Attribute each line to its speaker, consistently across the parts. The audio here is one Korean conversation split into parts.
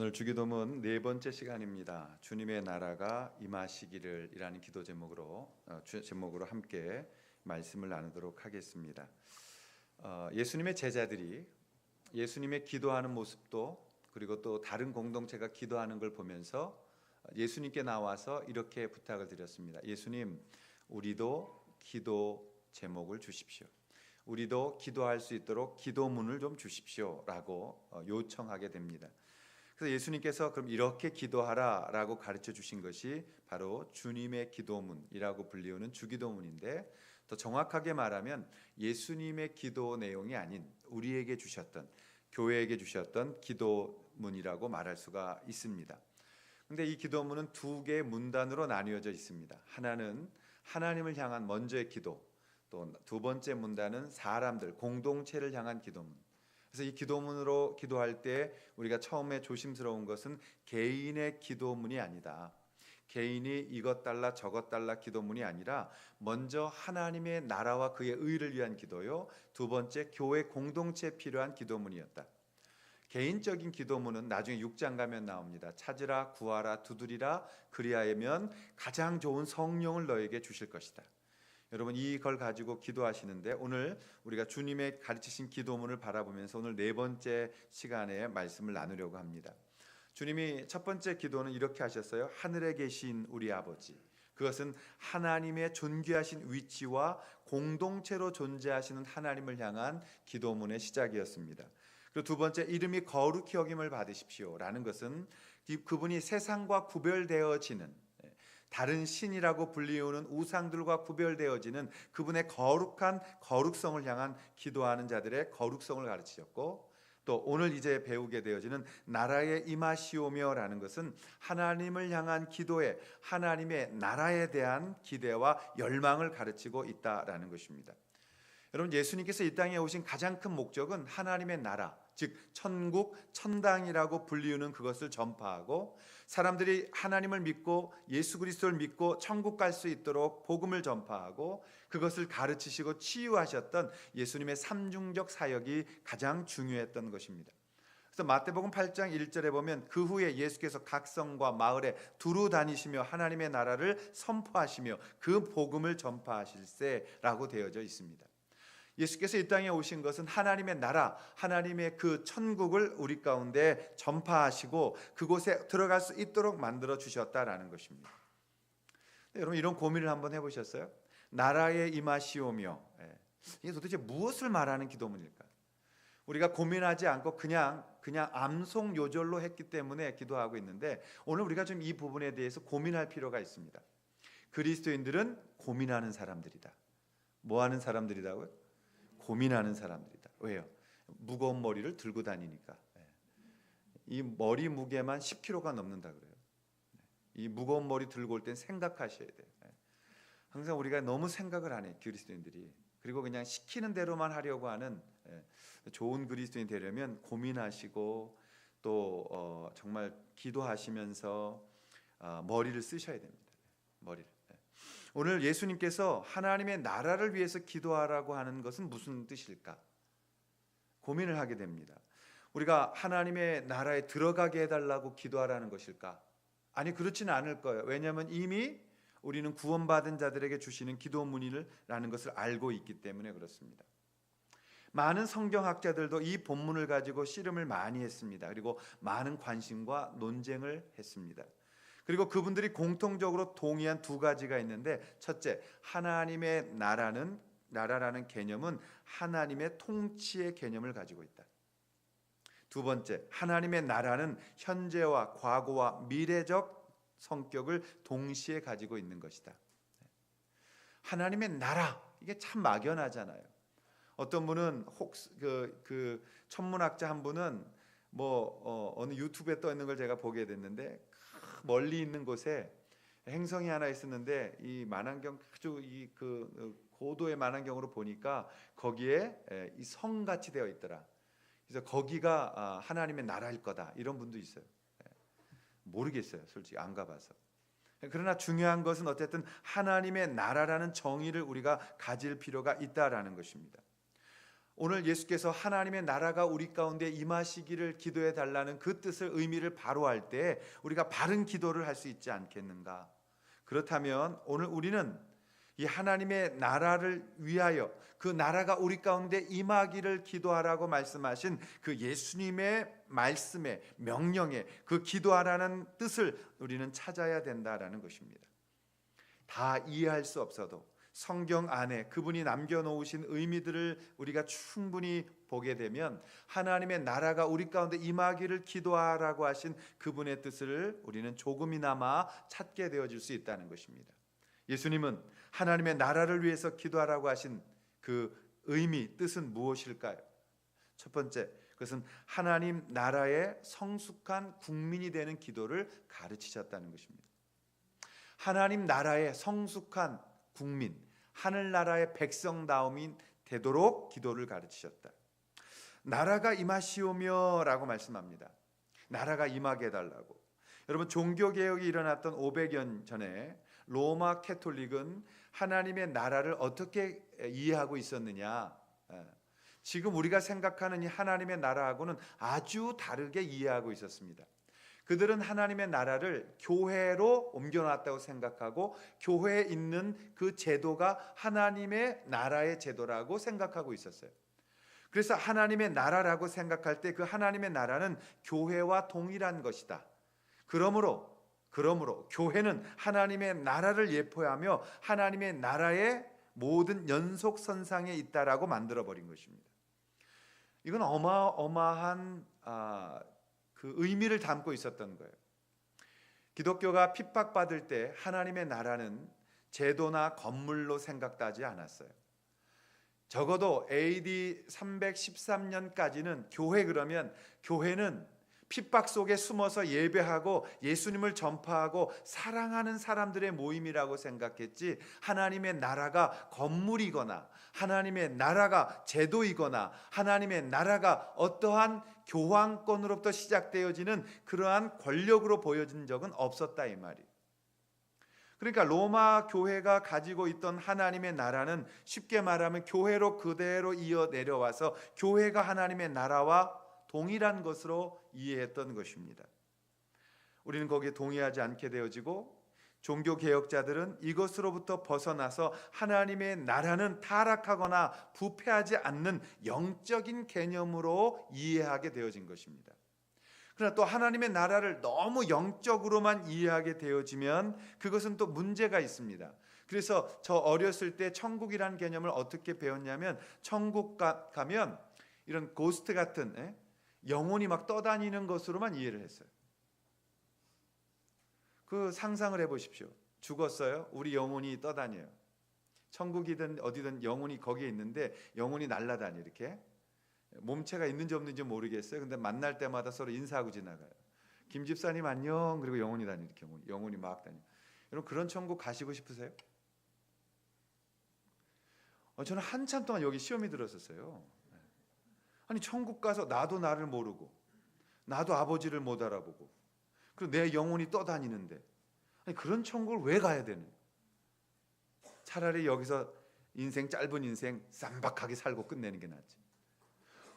Speaker 1: 오늘 주기도문 네 번째 시간입니다. 주님의 나라가 임하시기를 이라는 기도 제목으로 함께 말씀을 나누도록 하겠습니다. 예수님의 제자들이 예수님의 기도하는 모습도 그리고 또 다른 공동체가 기도하는 걸 보면서 예수님께 나와서 이렇게 부탁을 드렸습니다. 예수님, 우리도 기도 제목을 주십시오. 우리도 기도할 수 있도록 기도문을 좀 주십시오라고 요청하게 됩니다. 그래서 예수님께서 그럼 이렇게 기도하라라고 가르쳐 주신 것이 바로 주님의 기도문이라고 불리우는 주기도문인데, 더 정확하게 말하면 예수님의 기도 내용이 아닌 우리에게 주셨던, 교회에게 주셨던 기도문이라고 말할 수가 있습니다. 근데 이 기도문은 두 개의 문단으로 나뉘어져 있습니다. 하나는 하나님을 향한 먼저의 기도, 또 두 번째 문단은 사람들, 공동체를 향한 기도문. 그래서 이 기도문으로 기도할 때 우리가 처음에 조심스러운 것은 개인의 기도문이 아니다. 개인이 이것 달라 저것 달라 기도문이 아니라 먼저 하나님의 나라와 그의 의를 위한 기도요, 두 번째 교회 공동체에 필요한 기도문이었다. 개인적인 기도문은 나중에 6장 가면 나옵니다. 찾으라, 구하라, 두드리라, 그리하면 가장 좋은 성령을 너에게 주실 것이다. 여러분, 이걸 가지고 기도하시는데 오늘 우리가 주님의 가르치신 기도문을 바라보면서 오늘 네 번째 시간에 말씀을 나누려고 합니다. 주님이 첫 번째 기도는 이렇게 하셨어요. 하늘에 계신 우리 아버지. 그것은 하나님의 존귀하신 위치와 공동체로 존재하시는 하나님을 향한 기도문의 시작이었습니다. 그리고 두 번째, 이름이 거룩히 여김을 받으십시오 라는 것은 그분이 세상과 구별되어지는, 다른 신이라고 불리우는 우상들과 구별되어지는 그분의 거룩한 거룩성을 향한 기도하는 자들의 거룩성을 가르치셨고, 또 오늘 이제 배우게 되어지는 나라에 임하시오며라는 것은 하나님을 향한 기도에 하나님의 나라에 대한 기대와 열망을 가르치고 있다라는 것입니다. 여러분, 예수님께서 이 땅에 오신 가장 큰 목적은 하나님의 나라, 즉 천국, 천당이라고 불리우는 그것을 전파하고, 사람들이 하나님을 믿고 예수 그리스도를 믿고 천국 갈 수 있도록 복음을 전파하고 그것을 가르치시고 치유하셨던 예수님의 삼중적 사역이 가장 중요했던 것입니다. 그래서 마태복음 8장 1절에 보면 그 후에 예수께서 각 성과 마을에 두루 다니시며 하나님의 나라를 선포하시며 그 복음을 전파하실세라고 되어져 있습니다. 예수께서 이 땅에 오신 것은 하나님의 나라, 하나님의 그 천국을 우리 가운데 전파하시고 그곳에 들어갈 수 있도록 만들어 주셨다라는 것입니다. 여러분, 이런 고민을 한번 해보셨어요? 나라에 임하시오며, 이게 도대체 무엇을 말하는 기도문일까? 우리가 고민하지 않고 그냥 암송 요절로 했기 때문에 기도하고 있는데, 오늘 우리가 좀 이 부분에 대해서 고민할 필요가 있습니다. 그리스도인들은 고민하는 사람들이다. 뭐 하는 사람들이라고요? 고민하는 사람들이다. 왜요? 무거운 머리를 들고 다니니까. 이 머리 무게만 10kg가 넘는다 그래요. 이 무거운 머리 들고 올 땐 생각하셔야 돼요. 항상 우리가 너무 생각을 안 해, 그리스도인들이. 그리고 그냥 시키는 대로만 하려고 하는, 좋은 그리스도인 되려면 고민하시고 또 정말 기도하시면서 머리를 쓰셔야 됩니다. 머리를. 오늘 예수님께서 하나님의 나라를 위해서 기도하라고 하는 것은 무슨 뜻일까? 고민을 하게 됩니다. 우리가 하나님의 나라에 들어가게 해달라고 기도하라는 것일까? 아니, 그렇지는 않을 거예요. 왜냐하면 이미 우리는 구원받은 자들에게 주시는 기도문이라는 것을 알고 있기 때문에 그렇습니다. 많은 성경학자들도 이 본문을 가지고 씨름을 많이 했습니다. 그리고 많은 관심과 논쟁을 했습니다. 그리고 그분들이 공통적으로 동의한 두 가지가 있는데, 첫째, 하나님의 나라라는 개념은 하나님의 통치의 개념을 가지고 있다. 두 번째, 하나님의 나라는 현재와 과거와 미래적 성격을 동시에 가지고 있는 것이다. 하나님의 나라, 이게 참 막연하잖아요. 어떤 분은 그 천문학자 한 분은 어느 유튜브에 떠 있는 걸 제가 보게 됐는데, 멀리 있는 곳에 행성이 하나 있었는데 이 만안경, 아주 고도의 만안경으로 보니까 거기에 이 성같이 되어 있더라. 그래서 거기가 하나님의 나라일 거다, 이런 분도 있어요. 모르겠어요, 솔직히 안 가봐서. 그러나 중요한 것은 어쨌든 하나님의 나라라는 정의를 우리가 가질 필요가 있다라는 것입니다. 오늘 예수께서 하나님의 나라가 우리 가운데 임하시기를 기도해 달라는 그 뜻을 의미를 바로 할 때 우리가 바른 기도를 할 수 있지 않겠는가? 그렇다면 오늘 우리는 이 하나님의 나라를 위하여 그 나라가 우리 가운데 임하기를 기도하라고 말씀하신 그 예수님의 말씀에 명령에 그 기도하라는 뜻을 우리는 찾아야 된다라는 것입니다. 다 이해할 수 없어도 성경 안에 그분이 남겨놓으신 의미들을 우리가 충분히 보게 되면 하나님의 나라가 우리 가운데 임하기를 기도하라고 하신 그분의 뜻을 우리는 조금이나마 찾게 되어질 수 있다는 것입니다. 예수님은 하나님의 나라를 위해서 기도하라고 하신 그 의미, 뜻은 무엇일까요? 첫 번째, 그것은 하나님 나라의 성숙한 국민이 되는 기도를 가르치셨다는 것입니다. 하나님 나라의 성숙한 국민, 하늘나라의 백성다움이 되도록 기도를 가르치셨다. 나라가 임하시오며 라고 말씀합니다. 나라가 임하게 해달라고. 여러분, 종교개혁이 일어났던 500년 전에 로마 캐톨릭은 하나님의 나라를 어떻게 이해하고 있었느냐? 지금 우리가 생각하는 이 하나님의 나라하고는 아주 다르게 이해하고 있었습니다. 그들은 하나님의 나라를 교회로 옮겨놨다고 생각하고 교회에 있는 그 제도가 하나님의 나라의 제도라고 생각하고 있었어요. 그래서 하나님의 나라라고 생각할 때 그 하나님의 나라는 교회와 동일한 것이다. 그러므로 교회는 하나님의 나라를 예표하며 하나님의 나라의 모든 연속선상에 있다라고 만들어버린 것입니다. 이건 어마어마한 그 의미를 담고 있었던 거예요. 기독교가 핍박받을 때 하나님의 나라는 제도나 건물로 생각하지 않았어요. 적어도 AD 313년까지는 교회는 핍박 속에 숨어서 예배하고 예수님을 전파하고 사랑하는 사람들의 모임이라고 생각했지, 하나님의 나라가 건물이거나 하나님의 나라가 제도이거나 하나님의 나라가 어떠한 교황권으로부터 시작되어지는 그러한 권력으로 보여진 적은 없었다, 이 말이. 그러니까 로마 교회가 가지고 있던 하나님의 나라는 쉽게 말하면 교회로 그대로 이어 내려와서 교회가 하나님의 나라와 동일한 것으로 이해했던 것입니다. 우리는 거기에 동의하지 않게 되어지고 종교 개혁자들은 이것으로부터 벗어나서 하나님의 나라는 타락하거나 부패하지 않는 영적인 개념으로 이해하게 되어진 것입니다. 그러나 또 하나님의 나라를 너무 영적으로만 이해하게 되어지면 그것은 또 문제가 있습니다. 그래서 저 어렸을 때 천국이라는 개념을 어떻게 배웠냐면, 천국 가면 이런 고스트 같은 영혼이 막 떠다니는 것으로만 이해를 했어요. 그 상상을 해보십시오. 죽었어요. 우리 영혼이 떠다녀요. 천국이든 어디든 영혼이 거기에 있는데 영혼이 날아다니, 이렇게 몸체가 있는지 없는지 모르겠어요. 근데 만날 때마다 서로 인사하고 지나가요. 김 집사님 안녕. 그리고 영혼이 다니, 이렇게 영혼이 막 다니. 여러분, 그런 천국 가시고 싶으세요? 저는 한참 동안 여기 시험이 들었었어요. 아니, 천국 가서 나도 나를 모르고 나도 아버지를 못 알아보고 그리고 내 영혼이 떠다니는데, 아니, 그런 천국을 왜 가야 되는? 차라리 여기서 인생, 짧은 인생 쌈박하게 살고 끝내는 게 낫지.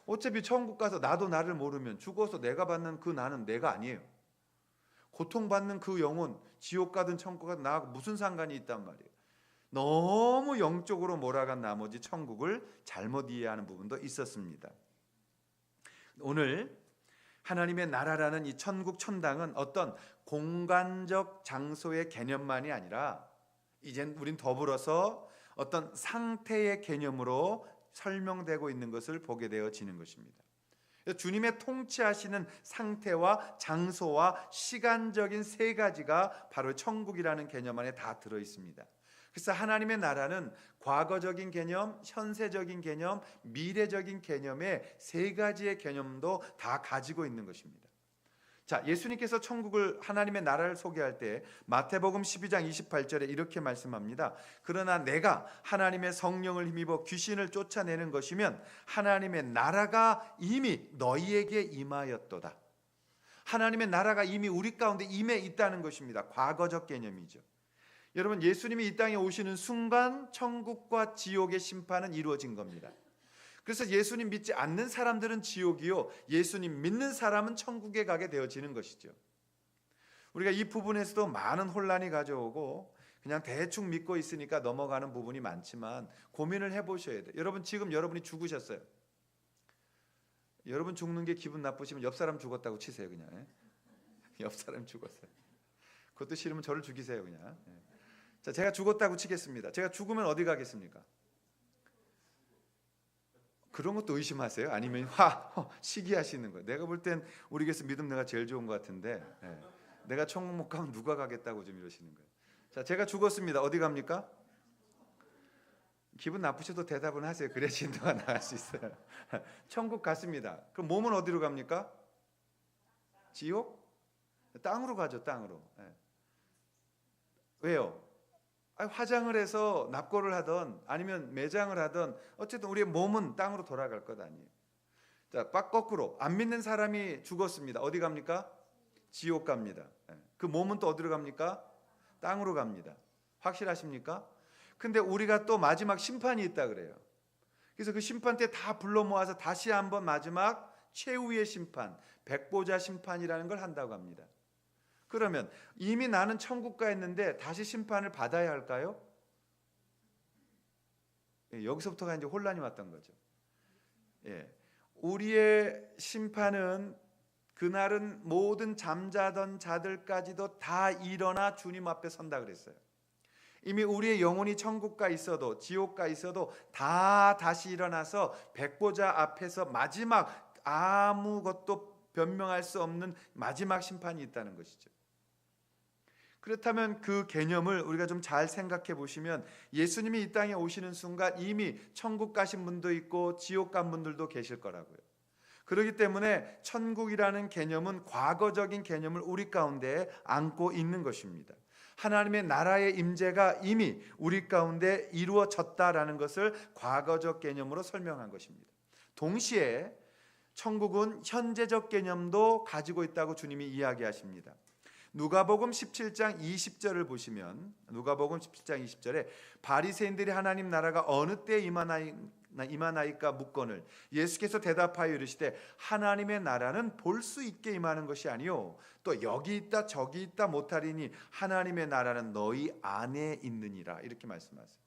Speaker 1: 어차피 천국 가서 나도 나를 모르면 죽어서 내가 받는 그 나는 내가 아니에요. 고통받는 그 영혼, 지옥 가든 천국 가든 나하고 무슨 상관이 있단 말이에요. 너무 영적으로 몰아간 나머지 천국을 잘못 이해하는 부분도 있었습니다. 오늘 하나님의 나라라는 이 천국, 천당은 어떤 공간적 장소의 개념만이 아니라 이젠 우린 더불어서 어떤 상태의 개념으로 설명되고 있는 것을 보게 되어지는 것입니다. 주님의 통치하시는 상태와 장소와 시간적인 세 가지가 바로 천국이라는 개념 안에 다 들어 있습니다. 그래서 하나님의 나라는 과거적인 개념, 현세적인 개념, 미래적인 개념의 세 가지의 개념도 다 가지고 있는 것입니다. 자, 예수님께서 천국을, 하나님의 나라를 소개할 때 마태복음 12장 28절에 이렇게 말씀합니다. 그러나 내가 하나님의 성령을 힘입어 귀신을 쫓아내는 것이면 하나님의 나라가 이미 너희에게 임하였도다. 하나님의 나라가 이미 우리 가운데 임해 있다는 것입니다. 과거적 개념이죠. 여러분, 예수님이 이 땅에 오시는 순간 천국과 지옥의 심판은 이루어진 겁니다. 그래서 예수님 믿지 않는 사람들은 지옥이요, 예수님 믿는 사람은 천국에 가게 되어지는 것이죠. 우리가 이 부분에서도 많은 혼란이 가져오고 그냥 대충 믿고 있으니까 넘어가는 부분이 많지만 고민을 해보셔야 돼요. 여러분, 지금 여러분이 죽으셨어요. 여러분 죽는 게 기분 나쁘시면 옆 사람 죽었다고 치세요. 그냥 옆 사람 죽었어요. 그것도 싫으면 저를 죽이세요. 그냥. 자, 제가 죽었다고 치겠습니다. 제가 죽으면 어디 가겠습니까? 그런 것도 의심하세요? 아니면 시기하시는 거예요? 내가 볼 땐 우리 교회에서 믿음 내가 제일 좋은 것 같은데, 내가 천국 못 가면 누가 가겠다고 좀 이러시는 거예요. 자, 제가 죽었습니다. 어디 갑니까? 기분 나쁘셔도 대답은 하세요. 그래야 진도가 나갈 수 있어요. 천국 갔습니다. 그럼 몸은 어디로 갑니까? 지옥? 땅으로 가죠. 땅으로. 왜요? 화장을 해서 납골을 하던 아니면 매장을 하던 어쨌든 우리의 몸은 땅으로 돌아갈 것 아니에요. 자, 거꾸로 안 믿는 사람이 죽었습니다. 어디 갑니까? 지옥 갑니다. 그 몸은 또 어디로 갑니까? 땅으로 갑니다. 확실하십니까? 근데 우리가 또 마지막 심판이 있다 그래요. 그래서 그 심판 때 다 불러 모아서 다시 한번 마지막 최후의 심판, 백보자 심판이라는 걸 한다고 합니다. 그러면 이미 나는 천국 가 있는데 다시 심판을 받아야 할까요? 여기서부터가 이제 혼란이 왔던 거죠. 우리의 심판은 그날은 모든 잠자던 자들까지도 다 일어나 주님 앞에 선다 그랬어요. 이미 우리의 영혼이 천국 가 있어도 지옥 가 있어도 다 다시 일어나서 백보자 앞에서 마지막 아무것도 변명할 수 없는 마지막 심판이 있다는 것이죠. 그렇다면 그 개념을 우리가 좀 잘 생각해 보시면 예수님이 이 땅에 오시는 순간 이미 천국 가신 분도 있고 지옥 간 분들도 계실 거라고요. 그렇기 때문에 천국이라는 개념은 과거적인 개념을 우리 가운데 안고 있는 것입니다. 하나님의 나라의 임재가 이미 우리 가운데 이루어졌다라는 것을 과거적 개념으로 설명한 것입니다. 동시에 천국은 현재적 개념도 가지고 있다고 주님이 이야기하십니다. 누가복음 17장 20절을 보시면 누가복음 17장 20절에 바리새인들이 하나님 나라가 어느 때에 임하나이까 묻거늘 예수께서 대답하여 이르시되 하나님의 나라는 볼 수 있게 임하는 것이 아니요 또 여기 있다 저기 있다 못하리니 하나님의 나라는 너희 안에 있느니라 이렇게 말씀하세요.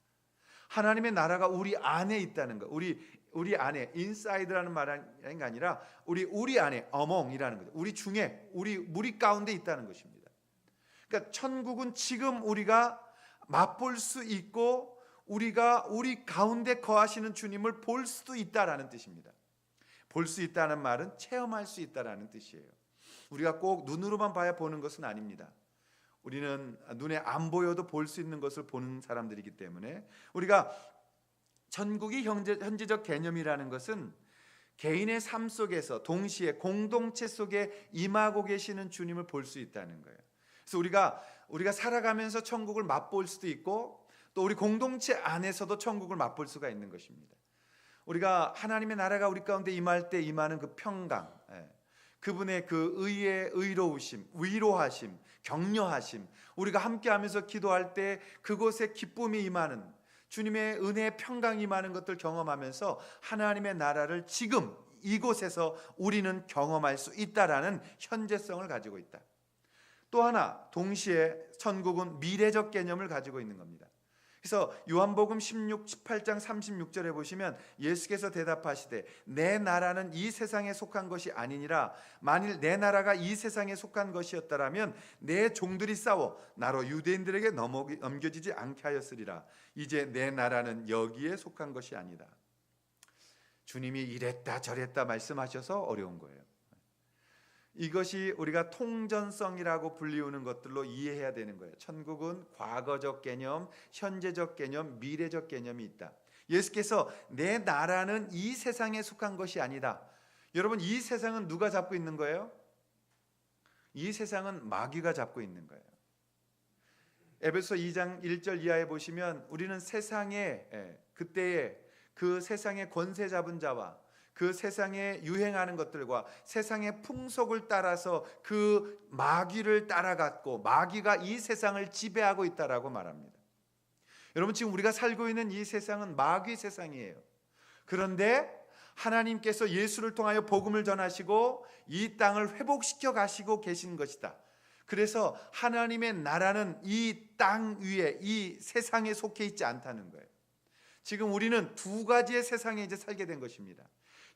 Speaker 1: 하나님의 나라가 우리 안에 있다는 것. 우리 안에 인사이드라는 말이 아니라 우리 안에 어몽이라는 거죠. 우리 중에 우리 가운데 있다는 것입니다. 그러니까 천국은 지금 우리가 맛볼 수 있고 우리가 우리 가운데 거하시는 주님을 볼 수도 있다라는 뜻입니다. 볼 수 있다는 말은 체험할 수 있다라는 뜻이에요. 우리가 꼭 눈으로만 봐야 보는 것은 아닙니다. 우리는 눈에 안 보여도 볼 수 있는 것을 보는 사람들이기 때문에 우리가 천국이 현재적 개념이라는 것은 개인의 삶 속에서 동시에 공동체 속에 임하고 계시는 주님을 볼 수 있다는 거예요. 그래서 우리가 살아가면서 천국을 맛볼 수도 있고 또 우리 공동체 안에서도 천국을 맛볼 수가 있는 것입니다. 우리가 하나님의 나라가 우리 가운데 임할 때 임하는 그 평강, 그분의 그 의의 의로우심, 위로하심, 격려하심, 우리가 함께하면서 기도할 때 그곳에 기쁨이 임하는 주님의 은혜의 평강이 임하는 것들 경험하면서 하나님의 나라를 지금 이곳에서 우리는 경험할 수 있다라는 현재성을 가지고 있다. 또 하나 동시에 천국은 미래적 개념을 가지고 있는 겁니다. 그래서 요한복음 18장 36절에 보시면 예수께서 대답하시되 내 나라는 이 세상에 속한 것이 아니니라 만일 내 나라가 이 세상에 속한 것이었다라면 내 종들이 싸워 나로 유대인들에게 넘겨지지 않게 하였으리라. 이제 내 나라는 여기에 속한 것이 아니다. 주님이 이랬다 저랬다 말씀하셔서 어려운 거예요. 이것이 우리가 통전성이라고 불리우는 것들로 이해해야 되는 거예요. 천국은 과거적 개념, 현재적 개념, 미래적 개념이 있다. 예수께서 내 나라는 이 세상에 속한 것이 아니다. 여러분, 이 세상은 누가 잡고 있는 거예요? 이 세상은 마귀가 잡고 있는 거예요. 에베소 2장 1절 이하에 보시면 우리는 세상에 그때의 그 세상의 권세 잡은 자와 그 세상에 유행하는 것들과 세상의 풍속을 따라서 그 마귀를 따라갔고 마귀가 이 세상을 지배하고 있다라고 말합니다. 여러분, 지금 우리가 살고 있는 이 세상은 마귀 세상이에요. 그런데 하나님께서 예수를 통하여 복음을 전하시고 이 땅을 회복시켜 가시고 계신 것이다. 그래서 하나님의 나라는 이 땅 위에, 이 세상에 속해 있지 않다는 거예요. 지금 우리는 두 가지의 세상에 이제 살게 된 것입니다.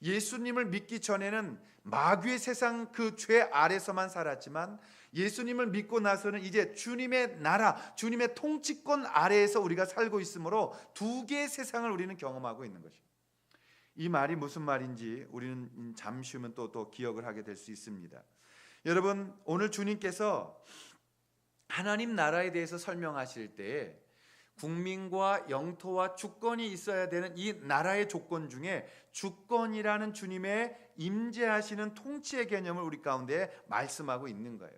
Speaker 1: 예수님을 믿기 전에는 마귀의 세상 그 죄 아래서만 살았지만 예수님을 믿고 나서는 이제 주님의 나라, 주님의 통치권 아래에서 우리가 살고 있으므로 두 개의 세상을 우리는 경험하고 있는 것입니다. 이 말이 무슨 말인지 우리는 잠시 후면 또 기억을 하게 될 수 있습니다. 여러분, 오늘 주님께서 하나님 나라에 대해서 설명하실 때 국민과 영토와 주권이 있어야 되는 이 나라의 조건 중에 주권이라는 주님의 임재하시는 통치의 개념을 우리 가운데 말씀하고 있는 거예요.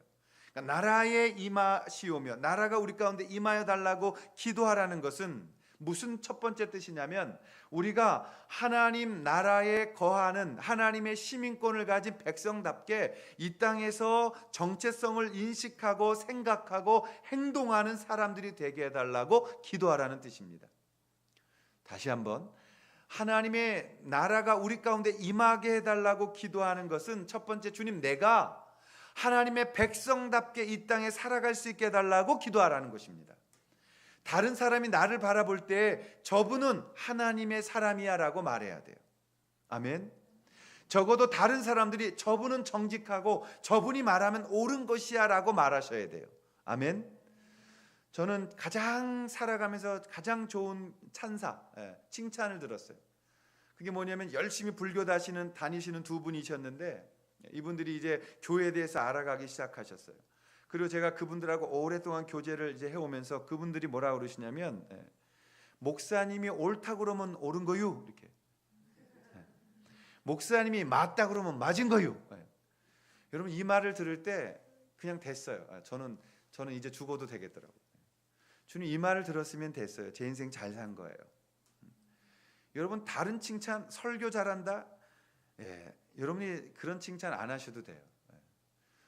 Speaker 1: 그러니까 나라에 임하시오며 나라가 우리 가운데 임하여 달라고 기도하라는 것은 무슨 첫 번째 뜻이냐면 우리가 하나님 나라에 거하는 하나님의 시민권을 가진 백성답게 이 땅에서 정체성을 인식하고 생각하고 행동하는 사람들이 되게 해달라고 기도하라는 뜻입니다. 다시 한번, 하나님의 나라가 우리 가운데 임하게 해달라고 기도하는 것은 첫 번째, 주님 내가 하나님의 백성답게 이 땅에 살아갈 수 있게 해달라고 기도하라는 것입니다. 다른 사람이 나를 바라볼 때 저분은 하나님의 사람이야 라고 말해야 돼요. 아멘. 적어도 다른 사람들이 저분은 정직하고 저분이 말하면 옳은 것이야 라고 말하셔야 돼요. 아멘. 저는 가장 살아가면서 가장 좋은 찬사, 칭찬을 들었어요. 그게 뭐냐면 열심히 불교 다니시는 두 분이셨는데 이분들이 이제 교회에 대해서 알아가기 시작하셨어요. 그리고 제가 그분들하고 오랫동안 교제를 이제 해오면서 그분들이 뭐라고 그러시냐면 목사님이 옳다 그러면 옳은 거유, 이렇게. 목사님이 맞다 그러면 맞은 거유. 여러분, 이 말을 들을 때 그냥 됐어요. 저는 이제 죽어도 되겠더라고요. 주님, 이 말을 들었으면 됐어요. 제 인생 잘 산 거예요. 여러분, 다른 칭찬, 설교 잘한다, 여러분이 그런 칭찬 안 하셔도 돼요.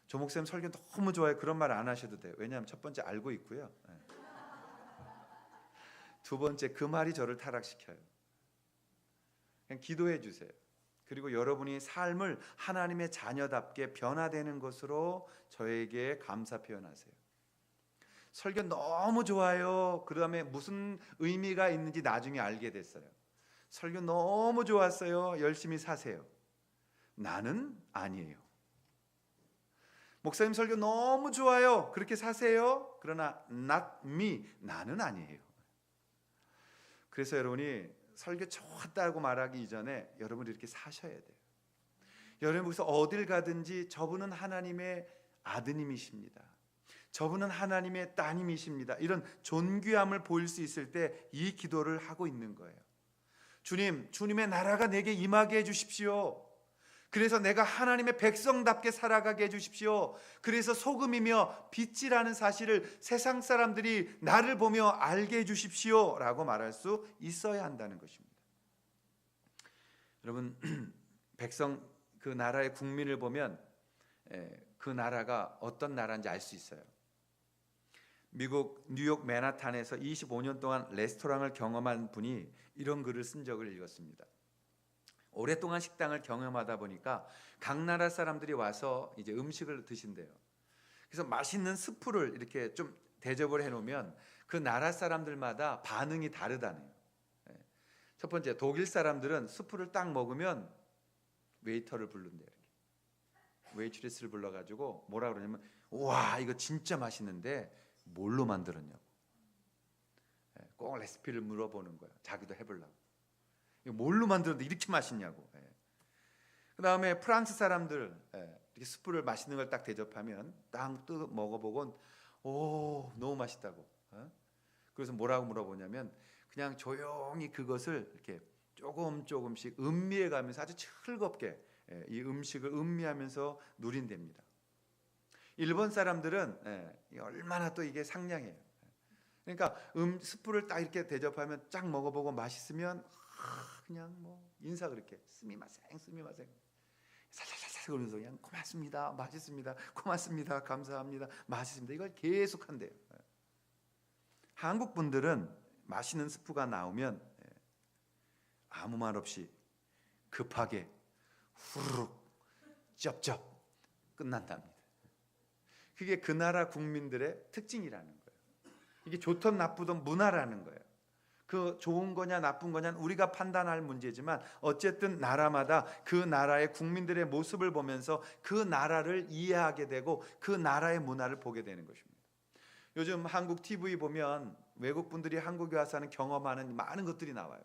Speaker 1: 조 목사님 설교 너무 좋아요. 그런 말 안 하셔도 돼요. 왜냐하면 첫 번째 알고 있고요. 두 번째, 그 말이 저를 타락시켜요. 그냥 기도해 주세요. 그리고 여러분이 삶을 하나님의 자녀답게 변화되는 것으로 저에게 감사 표현하세요. 설교 너무 좋아요. 그 다음에 무슨 의미가 있는지 나중에 알게 됐어요. 설교 너무 좋았어요. 열심히 사세요. 나는 아니에요. 목사님 설교 너무 좋아요. 그렇게 사세요. 그러나 not me, 나는 아니에요. 그래서 여러분이 설교 좋았다고 말하기 이전에 여러분이 이렇게 사셔야 돼요. 여러분, 그래서 어딜 가든지 저분은 하나님의 아드님이십니다. 저분은 하나님의 따님이십니다. 이런 존귀함을 보일 수 있을 때 이 기도를 하고 있는 거예요. 주님, 주님의 나라가 내게 임하게 해주십시오. 그래서 내가 하나님의 백성답게 살아가게 해주십시오. 그래서 소금이며 빛이라는 사실을 세상 사람들이 나를 보며 알게 해주십시오 라고 말할 수 있어야 한다는 것입니다. 여러분, 백성, 그 나라의 국민을 보면 그 나라가 어떤 나라인지 알 수 있어요. 미국 뉴욕 맨하탄에서 25년 동안 레스토랑을 경험한 분이 이런 글을 쓴 적을 읽었습니다. 오랫동안 식당을 경험하다 보니까 각 나라 사람들이 와서 이제 음식을 드신대요. 그래서 맛있는 스프를 이렇게 좀 대접을 해놓으면 그 나라 사람들마다 반응이 다르다네요. 첫 번째, 독일 사람들은 스프를 딱 먹으면 웨이터를 부른대요. 웨이트리스를 불러가지고 뭐라 그러냐면, 와, 이거 진짜 맛있는데 뭘로 만들었냐고. 꼭 레시피를 물어보는 거야. 자기도 해보려고. 이거 뭘로 만들었는데 이렇게 맛있냐고. 그 다음에 프랑스 사람들 이렇게 스프를 맛있는 걸 딱 대접하면 딱 먹어보곤 오, 너무 맛있다고. 그래서 뭐라고 물어보냐면 그냥 조용히 그것을 이렇게 조금씩 음미해가면서 아주 즐겁게 이 음식을 음미하면서 누린답니다. 일본 사람들은 얼마나 또 이게 상냥해요. 그러니까 스프를 딱 이렇게 대접하면 쫙 먹어보고 맛있으면 그냥 뭐 인사 그렇게 스미마셍 살살살살 그러면서 그냥 고맙습니다, 맛있습니다, 고맙습니다, 감사합니다, 맛있습니다, 이걸 계속 한대요. 한국 분들은 맛있는 스프가 나오면 아무 말 없이 급하게 후루룩 쩝쩝 끝난답니다. 그게 그 나라 국민들의 특징이라는 거예요. 이게 좋든 나쁘든 문화라는 거예요. 그 좋은 거냐 나쁜 거냐는 우리가 판단할 문제지만 어쨌든 나라마다 그 나라의 국민들의 모습을 보면서 그 나라를 이해하게 되고 그 나라의 문화를 보게 되는 것입니다. 요즘 한국 TV 보면 외국 분들이 한국에 와서 하는 경험하는 많은 것들이 나와요.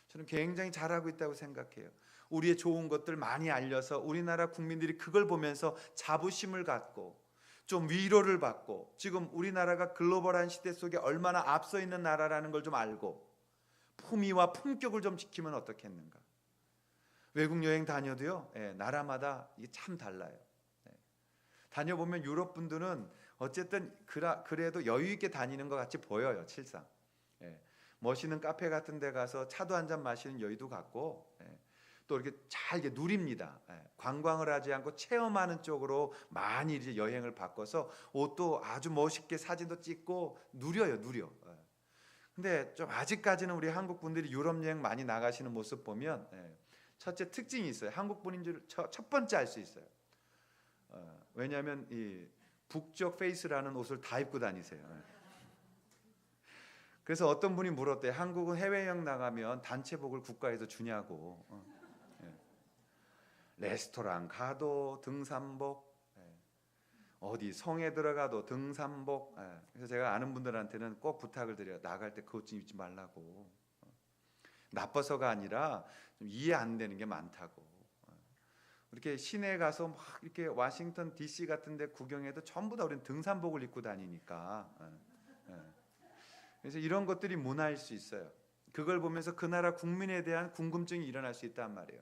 Speaker 1: 저는 굉장히 잘하고 있다고 생각해요. 우리의 좋은 것들 많이 알려서 우리나라 국민들이 그걸 보면서 자부심을 갖고 좀 위로를 받고 지금 우리나라가 글로벌한 시대 속에 얼마나 앞서 있는 나라라는 걸 좀 알고 품위와 품격을 좀 지키면 어떻겠는가. 외국 여행 다녀도요, 나라마다 이게 참 달라요. 다녀보면 유럽 분들은 어쨌든 그래도 여유 있게 다니는 것 같이 보여요. 실상 멋있는 카페 같은 데 가서 차도 한 잔 마시는 여유도 갖고 또 이렇게 잘 누립니다. 관광을 하지 않고 체험하는 쪽으로 많이 이제 여행을 바꿔서 옷도 아주 멋있게 사진도 찍고 누려. 근데 좀 아직까지는 우리 한국 분들이 유럽 여행 많이 나가시는 모습 보면 첫째 특징이 있어요. 한국 분인 줄 첫 번째 알 수 있어요. 왜냐하면 이 북적 페이스라는 옷을 다 입고 다니세요. 그래서 어떤 분이 물었대요. 한국은 해외여행 나가면 단체복을 국가에서 주냐고. 레스토랑 가도 등산복, 어디 성에 들어가도 등산복. 그래서 제가 아는 분들한테는 꼭 부탁을 드려요. 나갈 때 그것 좀 입지 말라고. 나빠서가 아니라 좀 이해 안 되는 게 많다고. 이렇게 시내에 가서 막 이렇게 워싱턴 DC 같은 데 구경해도 전부 다 우리는 등산복을 입고 다니니까. 그래서 이런 것들이 문화일 수 있어요. 그걸 보면서 그 나라 국민에 대한 궁금증이 일어날 수 있단 말이에요.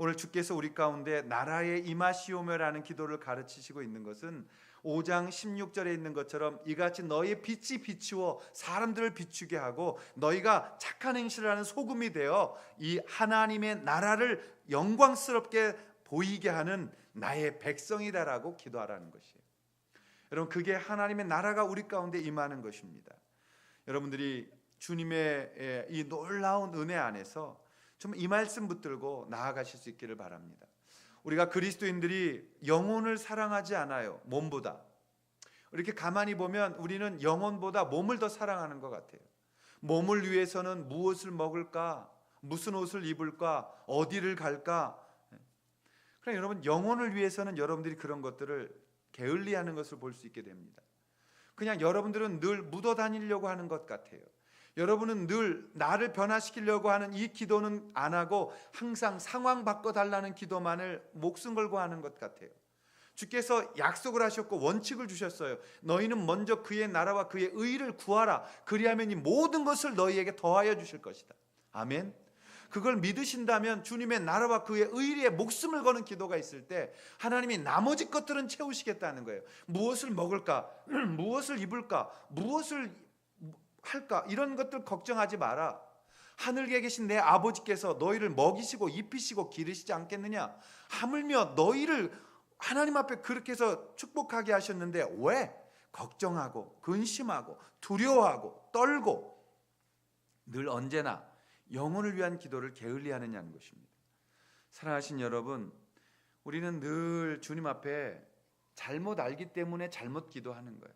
Speaker 1: 오늘 주께서 우리 가운데 나라에 임하시오며라는 기도를 가르치시고 있는 것은 5장 16절에 있는 것처럼 이같이 너희의 빛이 비추어 사람들을 비추게 하고 너희가 착한 행실을 하는 소금이 되어 이 하나님의 나라를 영광스럽게 보이게 하는 나의 백성이다라고 기도하라는 것이에요. 여러분, 그게 하나님의 나라가 우리 가운데 임하는 것입니다. 여러분들이 주님의 이 놀라운 은혜 안에서 좀 이 말씀 붙들고 나아가실 수 있기를 바랍니다. 우리가 그리스도인들이 영혼을 사랑하지 않아요. 몸보다. 이렇게 가만히 보면 우리는 영혼보다 몸을 더 사랑하는 것 같아요. 몸을 위해서는 무엇을 먹을까? 무슨 옷을 입을까? 어디를 갈까? 그러나 여러분, 영혼을 위해서는 여러분들이 그런 것들을 게을리하는 것을 볼 수 있게 됩니다. 그냥 여러분들은 늘 묻어 다니려고 하는 것 같아요. 여러분은 늘 나를 변화시키려고 하는 이 기도는 안 하고 항상 상황 바꿔달라는 기도만을 목숨 걸고 하는 것 같아요. 주께서 약속을 하셨고 원칙을 주셨어요. 너희는 먼저 그의 나라와 그의 의를 구하라. 그리하면 이 모든 것을 너희에게 더하여 주실 것이다. 아멘. 그걸 믿으신다면 주님의 나라와 그의 의리에 목숨을 거는 기도가 있을 때 하나님이 나머지 것들은 채우시겠다는 거예요. 무엇을 먹을까? 무엇을 입을까? 무엇을 할까? 이런 것들 걱정하지 마라. 하늘에 계신 내 아버지께서 너희를 먹이시고 입히시고 기르시지 않겠느냐? 하물며 너희를 하나님 앞에 그렇게 해서 축복하게 하셨는데 왜 걱정하고 근심하고 두려워하고 떨고 늘 언제나 영혼을 위한 기도를 게을리하느냐는 것입니다. 사랑하신 여러분, 우리는 늘 주님 앞에 잘못 알기 때문에 잘못 기도하는 거예요.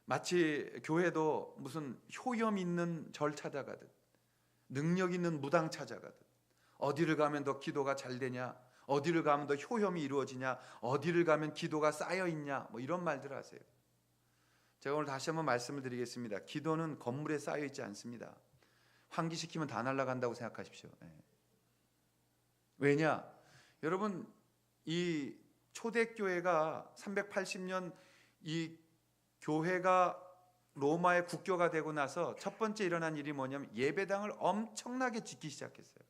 Speaker 1: 마치 교회도 무슨 효염 있는 절 찾아가듯 능력 있는 무당 찾아가듯 어디를 가면 더 기도가 잘 되냐, 어디를 가면 더 효염이 이루어지냐, 어디를 가면 기도가 쌓여있냐, 뭐 이런 말들을 하세요. 제가 오늘 다시 한번 말씀을 드리겠습니다. 기도는 건물에 쌓여있지 않습니다. 환기시키면 다 날아간다고 생각하십시오. 왜냐? 여러분, 이 초대교회가 380년 이 교회가 로마의 국교가 되고 나서 첫 번째 일어난 일이 뭐냐면 예배당을 엄청나게 짓기 시작했어요.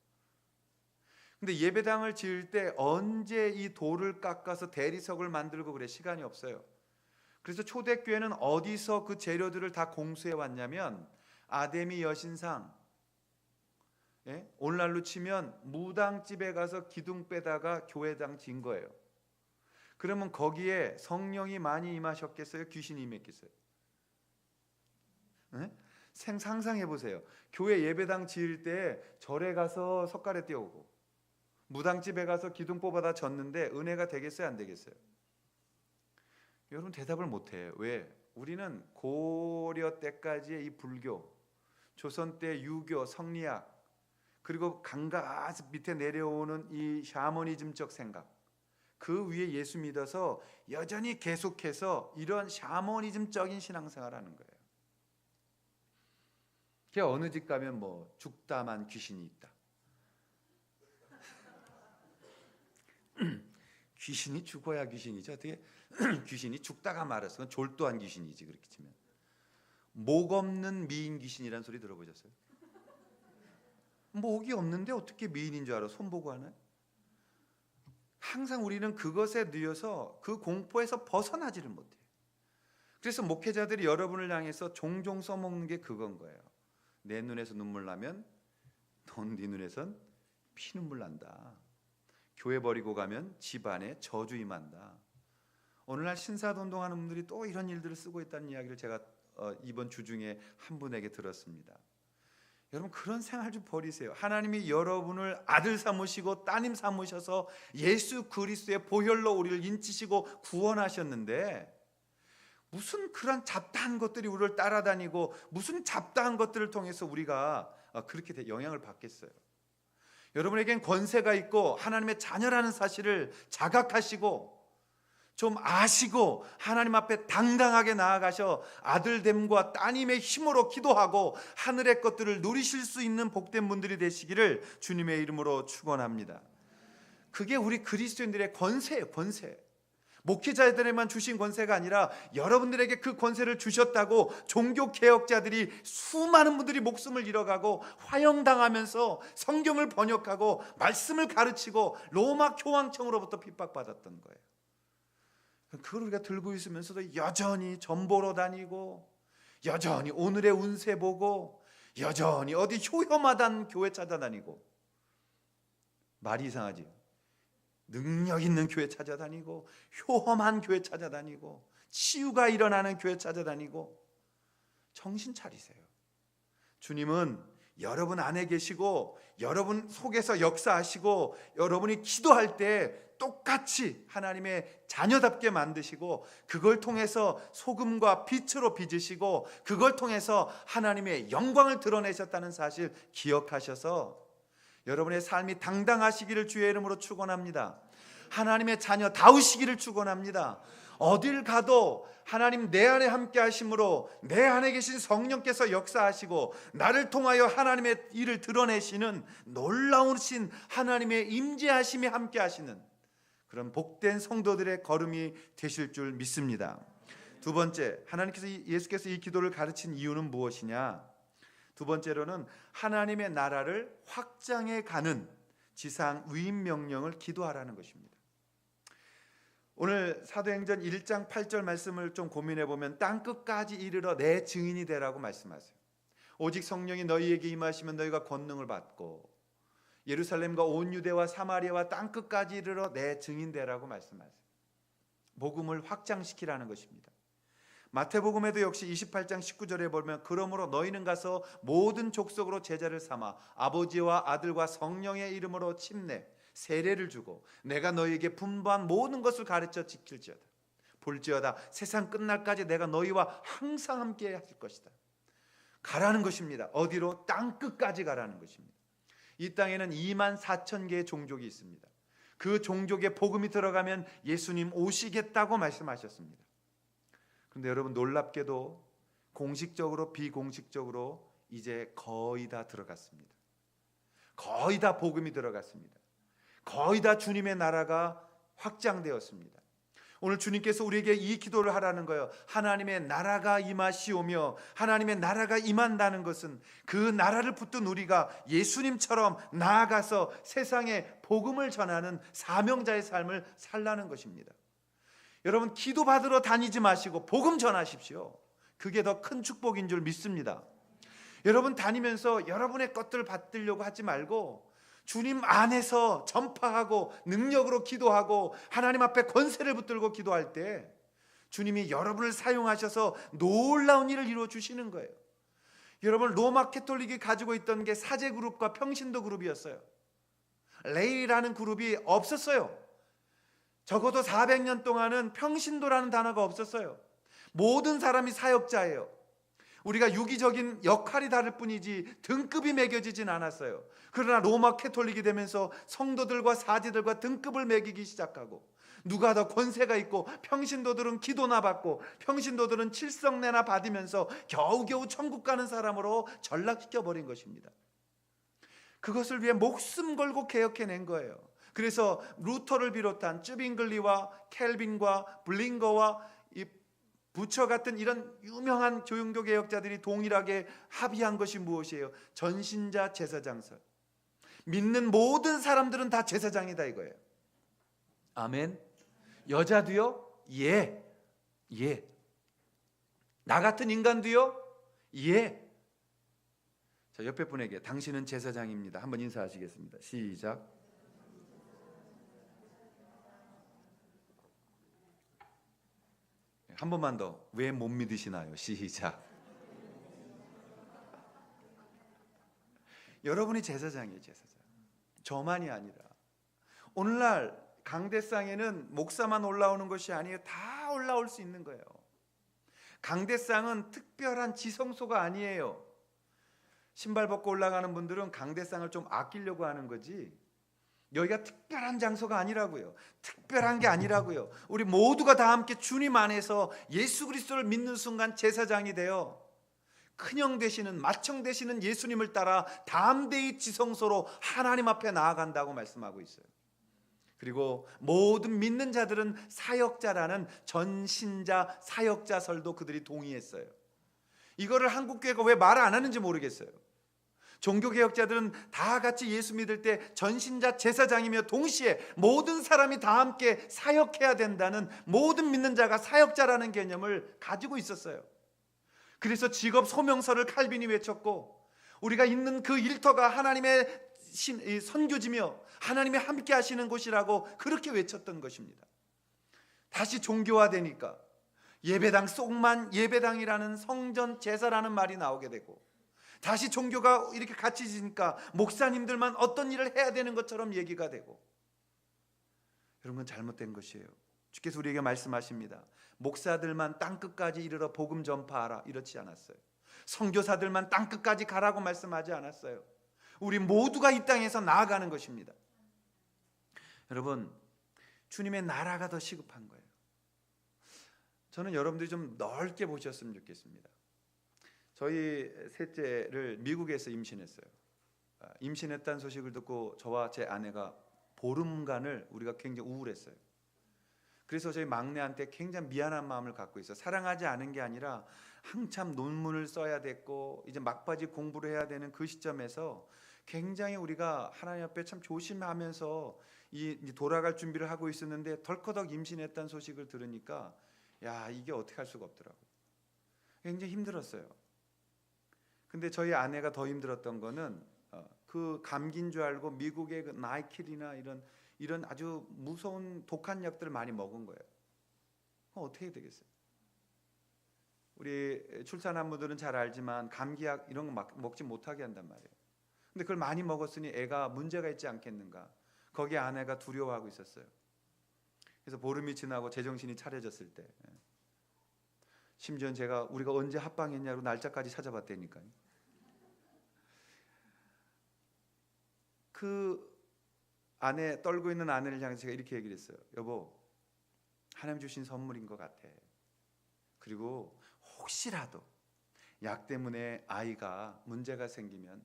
Speaker 1: 근데 예배당을 지을 때 언제 이 돌을 깎아서 대리석을 만들고 그래? 시간이 없어요. 그래서 초대교회는 어디서 그 재료들을 다 공수해 왔냐면 아데미 여신상, 오늘날로 치면 무당집에 가서 기둥 빼다가 교회당 진 거예요. 그러면 거기에 성령이 많이 임하셨겠어요? 귀신이 임했겠어요? 상상해 보세요. 교회 예배당 지을 때 절에 가서 석가래 띄우고 무당집에 가서 기둥 뽑아다 졌는데 은혜가 되겠어요, 안 되겠어요? 여러분 대답을 못해요. 왜? 우리는 고려 때까지의 이 불교, 조선 때 유교, 성리학, 그리고 강가 밑에 내려오는 이 샤머니즘적 생각, 그 위에 예수 믿어서 여전히 계속해서 이런 샤머니즘적인 신앙생활하는 거예요. 그 어느 집 가면 뭐 죽다만 귀신이 있다. 귀신이 죽어야 귀신이죠. 어떻게 귀신이 죽다가 말았어? 그건 졸도한 귀신이지. 그렇게 치면 목 없는 미인 귀신이라는 소리 들어보셨어요? 목이 없는데 어떻게 미인인 줄 알아? 손 보고 하나요? 항상 우리는 그것에 누여서 그 공포에서 벗어나지를 못해요. 그래서 목회자들이 여러분을 향해서 종종 써먹는 게 그건 거예요. 내 눈에서 눈물 나면 넌 네 눈에선 피눈물 난다. 교회 버리고 가면 집안에 저주 임한다. 오늘날 신사돈동하는 분들이 또 이런 일들을 쓰고 있다는 이야기를 제가 이번 주 중에 한 분에게 들었습니다. 여러분 그런 생활 좀 버리세요. 하나님이 여러분을 아들 삼으시고 따님 삼으셔서 예수 그리스도의 보혈로 우리를 인치시고 구원하셨는데 무슨 그런 잡다한 것들이 우리를 따라다니고 무슨 잡다한 것들을 통해서 우리가 그렇게 영향을 받겠어요. 여러분에겐 권세가 있고 하나님의 자녀라는 사실을 자각하시고 좀 아시고 하나님 앞에 당당하게 나아가셔 아들됨과 따님의 힘으로 기도하고 하늘의 것들을 누리실 수 있는 복된 분들이 되시기를 주님의 이름으로 축원합니다. 그게 우리 그리스도인들의 권세예요. 권세. 목회자들에만 주신 권세가 아니라 여러분들에게 그 권세를 주셨다고 종교개혁자들이 수많은 분들이 목숨을 잃어가고 화형당하면서 성경을 번역하고 말씀을 가르치고 로마 교황청으로부터 핍박받았던 거예요. 그걸 우리가 들고 있으면서도 여전히 전보러 다니고 여전히 오늘의 운세 보고 여전히 어디 효험하단 교회 찾아다니고 말이 이상하지. 능력 있는 교회 찾아다니고 효험한 교회 찾아다니고 치유가 일어나는 교회 찾아다니고 정신 차리세요. 주님은 여러분 안에 계시고 여러분 속에서 역사하시고 여러분이 기도할 때 똑같이 하나님의 자녀답게 만드시고 그걸 통해서 소금과 빛으로 빚으시고 그걸 통해서 하나님의 영광을 드러내셨다는 사실 기억하셔서 여러분의 삶이 당당하시기를 주의 이름으로 축원합니다. 하나님의 자녀다우시기를 축원합니다. 어딜 가도 하나님 내 안에 함께 하심으로 내 안에 계신 성령께서 역사하시고 나를 통하여 하나님의 일을 드러내시는 놀라우신 하나님의 임재하심이 함께 하시는 그런 복된 성도들의 걸음이 되실 줄 믿습니다. 두 번째, 예수께서 이 기도를 가르친 이유는 무엇이냐? 두 번째로는 하나님의 나라를 확장해 가는 지상 위임 명령을 기도하라는 것입니다. 오늘 사도행전 1장 8절 말씀을 좀 고민해 보면 땅 끝까지 이르러 내 증인이 되라고 말씀하세요. 오직 성령이 너희에게 임하시면 너희가 권능을 받고 예루살렘과 온 유대와 사마리아와 땅 끝까지 이르러 내 증인 되라고 말씀하세요. 복음을 확장시키라는 것입니다. 마태복음에도 역시 28장 19절에 보면 그러므로 너희는 가서 모든 족속으로 제자를 삼아 아버지와 아들과 성령의 이름으로 침례 세례를 주고 내가 너희에게 분부한 모든 것을 가르쳐 지킬지어다. 볼지어다 세상 끝날까지 내가 너희와 항상 함께 하실 것이다. 가라는 것입니다. 어디로? 땅 끝까지 가라는 것입니다. 이 땅에는 2만 4천 개의 종족이 있습니다. 그 종족에 복음이 들어가면 예수님 오시겠다고 말씀하셨습니다. 그런데 여러분 놀랍게도 공식적으로 비공식적으로 이제 거의 다 들어갔습니다. 거의 다 복음이 들어갔습니다. 거의 다 주님의 나라가 확장되었습니다. 오늘 주님께서 우리에게 이 기도를 하라는 거예요. 하나님의 나라가 임하시오며 하나님의 나라가 임한다는 것은 그 나라를 붙든 우리가 예수님처럼 나아가서 세상에 복음을 전하는 사명자의 삶을 살라는 것입니다. 여러분 기도받으러 다니지 마시고 복음 전하십시오. 그게 더 큰 축복인 줄 믿습니다. 여러분 다니면서 여러분의 것들을 받으려고 하지 말고 주님 안에서 전파하고 능력으로 기도하고 하나님 앞에 권세를 붙들고 기도할 때 주님이 여러분을 사용하셔서 놀라운 일을 이루어 주시는 거예요. 여러분, 로마 캐톨릭이 가지고 있던 게 사제 그룹과 평신도 그룹이었어요. 레이라는 그룹이 없었어요. 적어도 400년 동안은 평신도라는 단어가 없었어요. 모든 사람이 사역자예요. 우리가 유기적인 역할이 다를 뿐이지 등급이 매겨지진 않았어요. 그러나 로마 캐톨릭이 되면서 성도들과 사제들과 등급을 매기기 시작하고, 누가 더 권세가 있고, 평신도들은 기도나 받고 평신도들은 칠성내나 받으면서 겨우겨우 천국 가는 사람으로 전락시켜버린 것입니다. 그것을 위해 목숨 걸고 개혁해낸 거예요. 그래서 루터를 비롯한 쯔빙글리와 켈빈과 블링거와 이 부처 같은 이런 유명한 조용교 개혁자들이 동일하게 합의한 것이 무엇이에요? 전신자 제사장설. 믿는 모든 사람들은 다 제사장이다 이거예요. 아멘. 여자도요? 예. 나 같은 인간도요? 예. 자, 옆에 분에게 당신은 제사장입니다. 한번 인사하시겠습니다. 시작. 한 번만 더. 왜 못 믿으시나요? 시작. 여러분이 제사장이에요, 제사장. 저만이 아니라 오늘날 강대상에는 목사만 올라오는 것이 아니에요. 다 올라올 수 있는 거예요. 강대상은 특별한 지성소가 아니에요. 신발 벗고 올라가는 분들은 강대상을 좀 아끼려고 하는 거지, 여기가 특별한 장소가 아니라고요. 특별한 게 아니라고요. 우리 모두가 다 함께 주님 안에서 예수 그리스도를 믿는 순간 제사장이 되어 큰형 되시는, 맏형 되시는 예수님을 따라 담대히 지성소로 하나님 앞에 나아간다고 말씀하고 있어요. 그리고 모든 믿는 자들은 사역자라는 전신자 사역자설도 그들이 동의했어요. 이거를 한국교회가 왜 말을 안 하는지 모르겠어요. 종교개혁자들은 다 같이 예수 믿을 때 전신자 제사장이며 동시에 모든 사람이 다 함께 사역해야 된다는, 모든 믿는 자가 사역자라는 개념을 가지고 있었어요. 그래서 직업 소명서를 칼빈이 외쳤고, 우리가 있는 그 일터가 하나님의 선교지며 하나님이 함께 하시는 곳이라고 그렇게 외쳤던 것입니다. 다시 종교화되니까 예배당 속만 예배당이라는 성전 제사라는 말이 나오게 되고, 다시 종교가 이렇게 갇혀지니까 목사님들만 어떤 일을 해야 되는 것처럼 얘기가 되고, 이런 건 잘못된 것이에요. 주께서 우리에게 말씀하십니다. 목사들만 땅끝까지 이르러 복음 전파하라, 이렇지 않았어요. 선교사들만 땅끝까지 가라고 말씀하지 않았어요. 우리 모두가 이 땅에서 나아가는 것입니다. 여러분, 주님의 나라가 더 시급한 거예요. 저는 여러분들이 좀 넓게 보셨으면 좋겠습니다. 저희 셋째를 미국에서 임신했어요. 임신했다는 소식을 듣고 저와 제 아내가 보름간을 우리가 굉장히 우울했어요. 그래서 저희 막내한테 굉장히 미안한 마음을 갖고 있어요. 사랑하지 않은 게 아니라 한참 논문을 써야 됐고 이제 막바지 공부를 해야 되는 그 시점에서 굉장히 우리가 하나님 앞에 참 조심하면서 이 돌아갈 준비를 하고 있었는데, 덜커덕 임신했다는 소식을 들으니까 야, 이게 어떻게 할 수가 없더라고요. 굉장히 힘들었어요. 근데 저희 아내가 더 힘들었던 거는 그 감기인 줄 알고 미국의 그 나이킬이나 이런 아주 무서운 독한 약들을 많이 먹은 거예요. 그럼 어떻게 해야 되겠어요? 우리 출산한부들은 잘 알지만 감기약 이런 거 막 먹지 못하게 한단 말이에요. 근데 그걸 많이 먹었으니 애가 문제가 있지 않겠는가, 거기에 아내가 두려워하고 있었어요. 그래서 보름이 지나고 제정신이 차려졌을 때, 심지어는 우리가 언제 합방했냐고 날짜까지 찾아봤다니까요. 그 아내, 떨고 있는 아내를 향해서 제가 이렇게 얘기를 했어요. 여보, 하나님 주신 선물인 것 같아. 그리고 혹시라도 약 때문에 아이가 문제가 생기면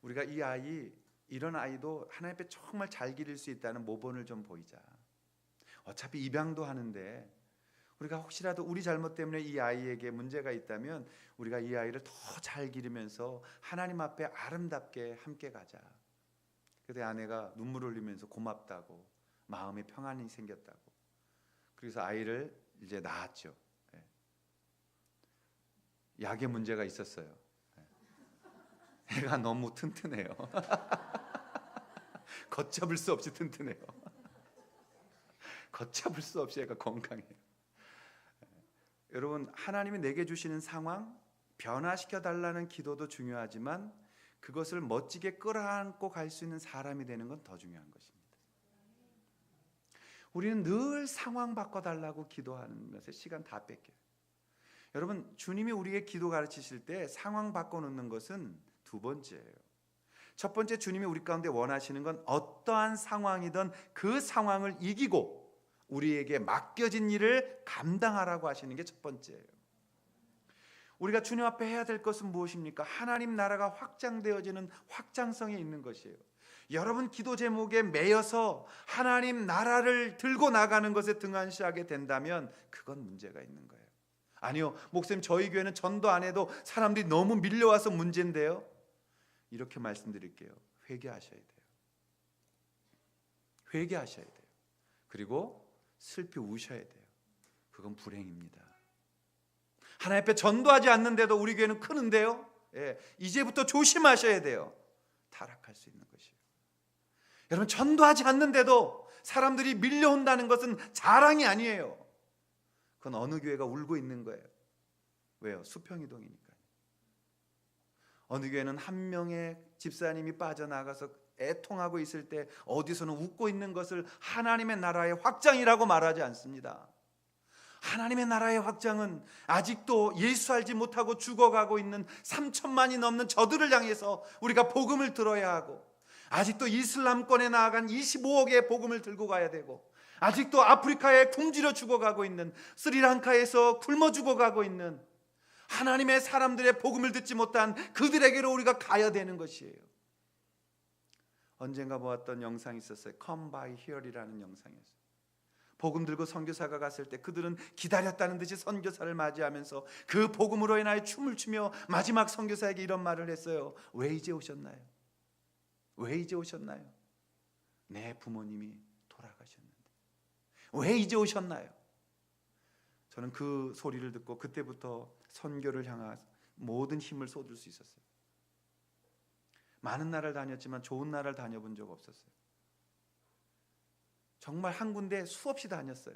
Speaker 1: 우리가 이런 아이도 하나님 앞에 정말 잘 기를 수 있다는 모본을 좀 보이자. 어차피 입양도 하는데 우리가 혹시라도 우리 잘못 때문에 이 아이에게 문제가 있다면 우리가 이 아이를 더 잘 기르면서 하나님 앞에 아름답게 함께 가자. 그때 아내가 눈물을 흘리면서 고맙다고, 마음에 평안이 생겼다고. 그래서 아이를 이제 낳았죠. 약에 문제가 있었어요. 애가 너무 튼튼해요. 걷잡을 수 없이 튼튼해요. 걷잡을 수 없이 애가 건강해요. 여러분, 하나님이 내게 주시는 상황, 변화시켜 달라는 기도도 중요하지만 그것을 멋지게 끌어안고 갈 수 있는 사람이 되는 건 더 중요한 것입니다. 우리는 늘 상황 바꿔달라고 기도하는 것에 시간 다 뺏겨요. 여러분, 주님이 우리에게 기도 가르치실 때 상황 바꿔놓는 것은 두 번째예요. 첫 번째, 주님이 우리 가운데 원하시는 건 어떠한 상황이든 그 상황을 이기고 우리에게 맡겨진 일을 감당하라고 하시는 게 첫 번째예요. 우리가 주님 앞에 해야 될 것은 무엇입니까? 하나님 나라가 확장되어지는 확장성에 있는 것이에요. 여러분 기도 제목에 매여서 하나님 나라를 들고 나가는 것에 등한시하게 된다면 그건 문제가 있는 거예요. 아니요, 목사님 저희 교회는 전도 안 해도 사람들이 너무 밀려와서 문제인데요. 이렇게 말씀드릴게요. 회개하셔야 돼요. 회개하셔야 돼요. 그리고 슬피 우셔야 돼요. 그건 불행입니다. 하나님 앞에 전도하지 않는데도 우리 교회는 크는데요. 이제부터 조심하셔야 돼요. 타락할 수 있는 것이에요. 여러분, 전도하지 않는데도 사람들이 밀려온다는 것은 자랑이 아니에요. 그건 어느 교회가 울고 있는 거예요. 왜요? 수평이동이니까요. 어느 교회는 한 명의 집사님이 빠져나가서 애통하고 있을 때 어디서는 웃고 있는 것을 하나님의 나라의 확장이라고 말하지 않습니다. 하나님의 나라의 확장은 아직도 예수 알지 못하고 죽어가고 있는 3천만이 넘는 저들을 향해서 우리가 복음을 들어야 하고, 아직도 이슬람권에 나아간 25억의 복음을 들고 가야 되고, 아직도 아프리카에 굶주려 죽어가고 있는, 스리랑카에서 굶어 죽어가고 있는 하나님의 사람들의 복음을 듣지 못한 그들에게로 우리가 가야 되는 것이에요. 언젠가 보았던 영상이 있었어요. Come by here이라는 영상이었어요. 복음 들고 선교사가 갔을 때 그들은 기다렸다는 듯이 선교사를 맞이하면서 그 복음으로 인하여 춤을 추며 마지막 선교사에게 이런 말을 했어요. 왜 이제 오셨나요? 왜 이제 오셨나요? 내 부모님이 돌아가셨는데 왜 이제 오셨나요? 저는 그 소리를 듣고 그때부터 선교를 향한 모든 힘을 쏟을 수 있었어요. 많은 나라를 다녔지만 좋은 나라를 다녀본 적 없었어요. 정말 한 군데 수없이 다녔어요.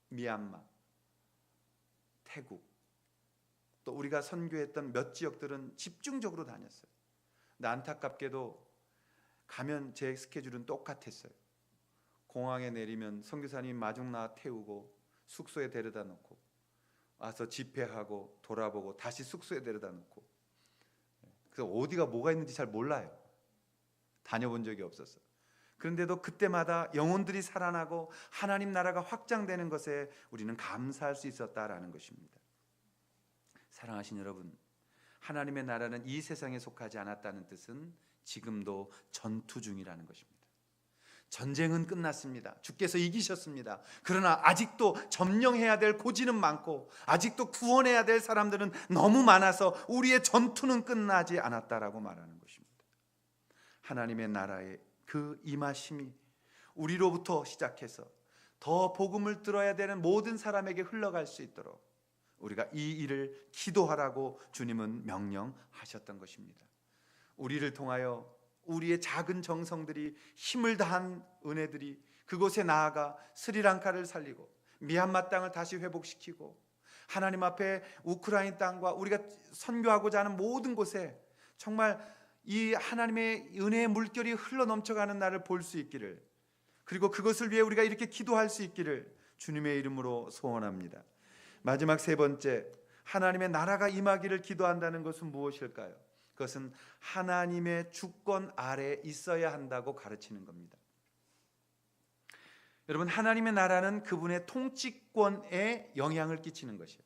Speaker 1: 미얀마, 태국, 또 우리가 선교했던 몇 지역들은 집중적으로 다녔어요. 근데 안타깝게도 가면 제 스케줄은 똑같았어요. 공항에 내리면 선교사님이 마중 나와 태우고 숙소에 데려다 놓고 와서 집회하고 돌아보고 다시 숙소에 데려다 놓고, 그래서 어디가 뭐가 있는지 잘 몰라요. 다녀본 적이 없었어요. 그런데도 그때마다 영혼들이 살아나고 하나님 나라가 확장되는 것에 우리는 감사할 수 있었다라는 것입니다. 사랑하신 여러분, 하나님의 나라는 이 세상에 속하지 않았다는 뜻은 지금도 전투 중이라는 것입니다. 전쟁은 끝났습니다. 주께서 이기셨습니다. 그러나 아직도 점령해야 될 고지는 많고 아직도 구원해야 될 사람들은 너무 많아서 우리의 전투는 끝나지 않았다라고 말하는 것입니다. 하나님의 나라의 그 임하심이 우리로부터 시작해서 더 복음을 들어야 되는 모든 사람에게 흘러갈 수 있도록 우리가 이 일을 기도하라고 주님은 명령하셨던 것입니다. 우리를 통하여 우리의 작은 정성들이 힘을 다한 은혜들이 그곳에 나아가 스리랑카를 살리고 미얀마 땅을 다시 회복시키고 하나님 앞에 우크라이나 땅과 우리가 선교하고자 하는 모든 곳에 정말 이 하나님의 은혜의 물결이 흘러 넘쳐가는 날을 볼 수 있기를, 그리고 그것을 위해 우리가 이렇게 기도할 수 있기를 주님의 이름으로 소원합니다. 마지막 세 번째, 하나님의 나라가 임하기를 기도한다는 것은 무엇일까요? 그것은 하나님의 주권 아래에 있어야 한다고 가르치는 겁니다. 여러분, 하나님의 나라는 그분의 통치권에 영향을 끼치는 것이에요.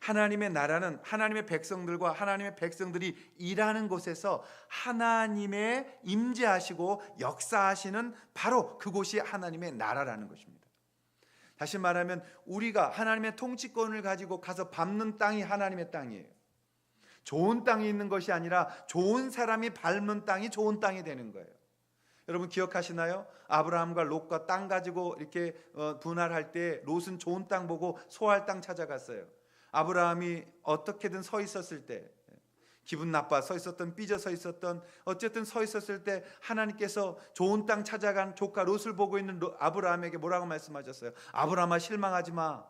Speaker 1: 하나님의 나라는 하나님의 백성들과 하나님의 백성들이 일하는 곳에서 하나님의 임재하시고 역사하시는 바로 그곳이 하나님의 나라라는 것입니다. 다시 말하면 우리가 하나님의 통치권을 가지고 가서 밟는 땅이 하나님의 땅이에요. 좋은 땅이 있는 것이 아니라 좋은 사람이 밟는 땅이 좋은 땅이 되는 거예요. 여러분 기억하시나요? 아브라함과 롯과 땅 가지고 이렇게 분할할 때 롯은 좋은 땅 보고 소할 땅 찾아갔어요. 아브라함이 어떻게든 서 있었을 때, 기분 나빠 서 있었던, 삐져 서 있었던, 어쨌든 서 있었을 때 하나님께서 좋은 땅 찾아간 조카 롯을 보고 있는 아브라함에게 뭐라고 말씀하셨어요? 아브라함아, 실망하지 마.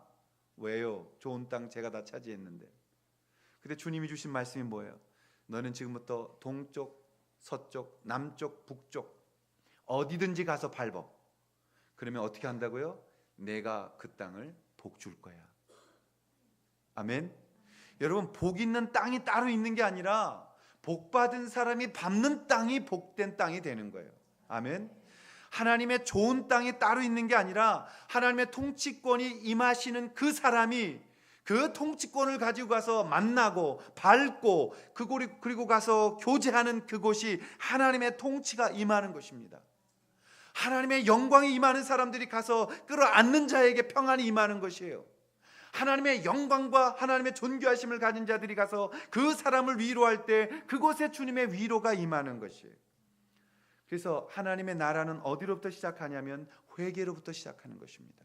Speaker 1: 왜요? 좋은 땅 제가 다 차지했는데. 근데 주님이 주신 말씀이 뭐예요? 너는 지금부터 동쪽, 서쪽, 남쪽, 북쪽 어디든지 가서 밟어. 그러면 어떻게 한다고요? 내가 그 땅을 복 줄 거야. 아멘. 여러분, 복 있는 땅이 따로 있는 게 아니라 복 받은 사람이 밟는 땅이 복된 땅이 되는 거예요. 아멘. 하나님의 좋은 땅이 따로 있는 게 아니라 하나님의 통치권이 임하시는 그 사람이 그 통치권을 가지고 가서 만나고 밟고 그리고 가서 교제하는 그곳이 하나님의 통치가 임하는 것입니다. 하나님의 영광이 임하는 사람들이 가서 끌어안는 자에게 평안이 임하는 것이에요. 하나님의 영광과 하나님의 존귀하심을 가진 자들이 가서 그 사람을 위로할 때 그곳에 주님의 위로가 임하는 것이에요. 그래서 하나님의 나라는 어디로부터 시작하냐면 회개로부터 시작하는 것입니다.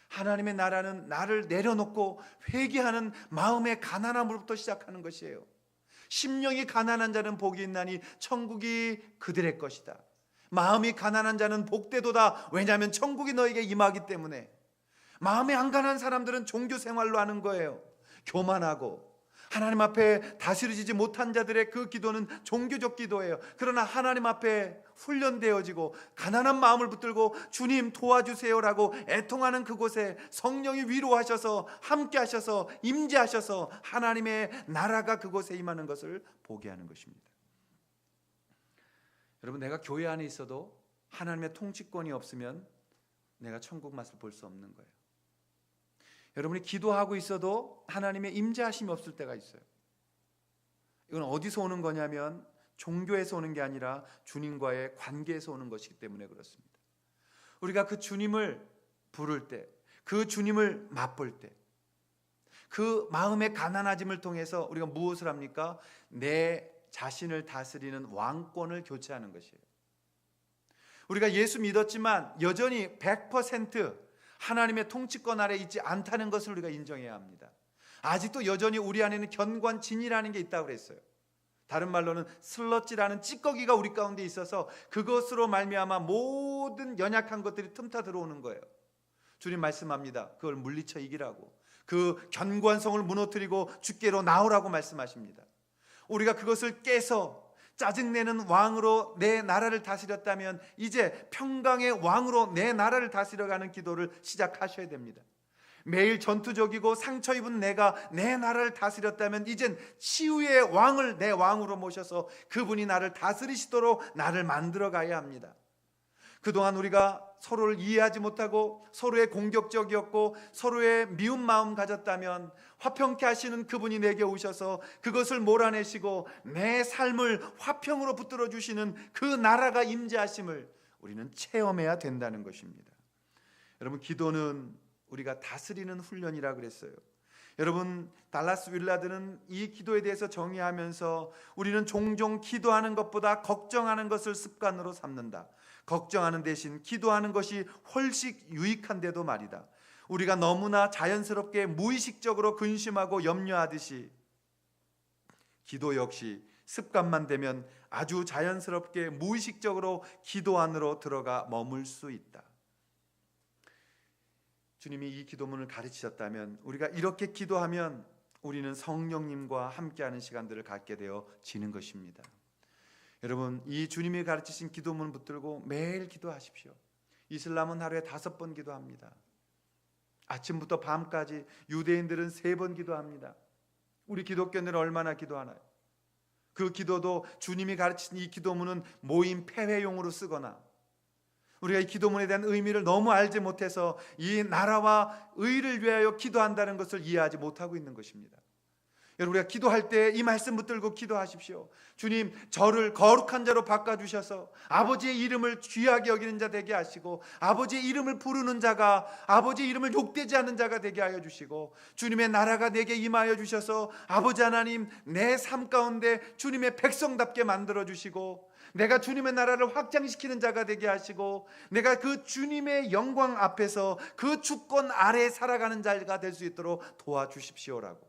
Speaker 1: 하나님의 나라는 나를 내려놓고 회개하는 마음의 가난함으로부터 시작하는 것이에요. 심령이 가난한 자는 복이 있나니 천국이 그들의 것이다. 마음이 가난한 자는 복되도다. 왜냐하면 천국이 너에게 임하기 때문에. 마음이 안 가난한 사람들은 종교 생활로 하는 거예요. 교만하고 하나님 앞에 다스려지지 못한 자들의 그 기도는 종교적 기도예요. 그러나 하나님 앞에 훈련되어지고 가난한 마음을 붙들고 주님 도와주세요라고 애통하는 그곳에 성령이 위로하셔서 함께 하셔서 임재하셔서 하나님의 나라가 그곳에 임하는 것을 보게 하는 것입니다. 여러분, 내가 교회 안에 있어도 하나님의 통치권이 없으면 내가 천국 맛을 볼 수 없는 거예요. 여러분이 기도하고 있어도 하나님의 임재하심이 없을 때가 있어요. 이건 어디서 오는 거냐면 종교에서 오는 게 아니라 주님과의 관계에서 오는 것이기 때문에 그렇습니다. 우리가 그 주님을 부를 때, 그 주님을 맛볼 때, 그 마음의 가난해짐을 통해서 우리가 무엇을 합니까? 내 자신을 다스리는 왕권을 교체하는 것이에요. 우리가 예수 믿었지만 여전히 100% 하나님의 통치권 아래 있지 않다는 것을 우리가 인정해야 합니다. 아직도 여전히 우리 안에는 견관진이라는 게 있다고 그랬어요. 다른 말로는 슬러지라는 찌꺼기가 우리 가운데 있어서 그것으로 말미암아 모든 연약한 것들이 틈타 들어오는 거예요. 주님 말씀합니다. 그걸 물리쳐 이기라고. 그 견관성을 무너뜨리고 주께로 나오라고 말씀하십니다. 우리가 그것을 깨서 짜증내는 왕으로 내 나라를 다스렸다면 이제 평강의 왕으로 내 나라를 다스려가는 기도를 시작하셔야 됩니다. 매일 전투적이고 상처 입은 내가 내 나라를 다스렸다면 이젠 치유의 왕을 내 왕으로 모셔서 그분이 나를 다스리시도록 나를 만들어 가야 합니다. 그동안 우리가 서로를 이해하지 못하고 서로의 공격적이었고 서로의 미운 마음 가졌다면 화평케 하시는 그분이 내게 오셔서 그것을 몰아내시고 내 삶을 화평으로 붙들어 주시는 그 나라가 임재하심을 우리는 체험해야 된다는 것입니다. 여러분, 기도는 우리가 다스리는 훈련이라 그랬어요. 여러분, 달라스 윌라드는 이 기도에 대해서 정의하면서 우리는 종종 기도하는 것보다 걱정하는 것을 습관으로 삼는다. 걱정하는 대신 기도하는 것이 훨씬 유익한데도 말이다. 우리가 너무나 자연스럽게 무의식적으로 근심하고 염려하듯이 기도 역시 습관만 되면 아주 자연스럽게 무의식적으로 기도 안으로 들어가 머물 수 있다. 주님이 이 기도문을 가르치셨다면 우리가 이렇게 기도하면 우리는 성령님과 함께하는 시간들을 갖게 되어지는 것입니다. 여러분, 이 주님이 가르치신 기도문 붙들고 매일 기도하십시오. 이슬람은 하루에 5번 기도합니다. 아침부터 밤까지 유대인들은 3번 기도합니다. 우리 기독교인들은 얼마나 기도하나요? 그 기도도 주님이 가르치신 이 기도문은 모임 폐회용으로 쓰거나 우리가 이 기도문에 대한 의미를 너무 알지 못해서 이 나라와 의를 위하여 기도한다는 것을 이해하지 못하고 있는 것입니다. 여러분, 우리가 기도할 때 이 말씀 붙들고 기도하십시오. 주님, 저를 거룩한 자로 바꿔주셔서 아버지의 이름을 귀하게 여기는 자 되게 하시고 아버지의 이름을 부르는 자가 아버지의 이름을 욕되지 않는 자가 되게 하여 주시고 주님의 나라가 내게 임하여 주셔서 아버지 하나님, 내 삶 가운데 주님의 백성답게 만들어 주시고 내가 주님의 나라를 확장시키는 자가 되게 하시고 내가 그 주님의 영광 앞에서 그 주권 아래에 살아가는 자가 될 수 있도록 도와주십시오라고